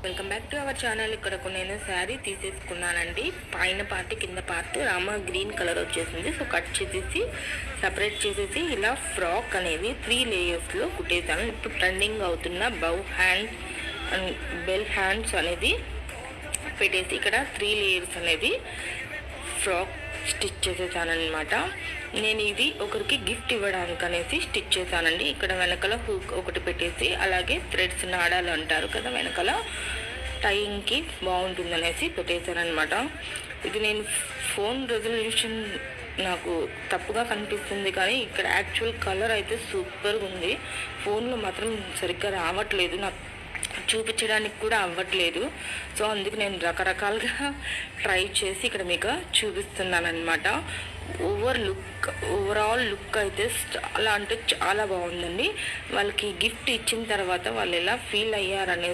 Welcome back to our channel. ఇక్కడ నేను శారీ తీసేసుకున్నానండి. పైన పార్ట్ కింద పార్ట్ రామ గ్రీన్ కలర్ వచ్చేసింది. సో కట్ చేసేసి సపరేట్ చేసేసి ఇలా ఫ్రాక్ అనేది 3 లేయర్స్లో కుట్టేసాను. ఇప్పుడు ట్రెండింగ్ అవుతున్న బౌ హ్యాండ్స్ అండ్ బెల్ హ్యాండ్స్ అనేది పెట్టేసి ఇక్కడ 3 లేయర్స్ అనేది ఫ్రాక్ స్టిచ్ చేసేసానమాట. నేను ఇది ఒకరికి గిఫ్ట్ ఇవ్వడానికి అనేసి స్టిచ్ చేశానండి. ఇక్కడ వెనకాల హుక్ ఒకటి పెట్టేసి అలాగే థ్రెడ్స్ నాడాలు అంటారు కదా, వెనకాల టైయింగ్కి బాగుంటుంది అనేసి పెట్టేశానమాట. ఇది నేను ఫోన్ రెజల్యూషన్ నాకు తప్పుగా కనిపిస్తుంది కానీ ఇక్కడ యాక్చువల్ కలర్ అయితే సూపర్గా ఉంది. ఫోన్లో మాత్రం సరిగ్గా రావట్లేదు, నాకు చూపించడానికి కూడా అవ్వట్లేదు. సో అందుకు నేను రకరకాలుగా ట్రై చేసి ఇక్కడ మీకు చూపిస్తున్నాను అనమాట. ఓవరాల్ లుక్ అయితే చాలా అంటే చాలా బాగుందండి. వాళ్ళకి గిఫ్ట్ ఇచ్చిన తర్వాత వాళ్ళు ఎలా ఫీల్ అయ్యారనేసి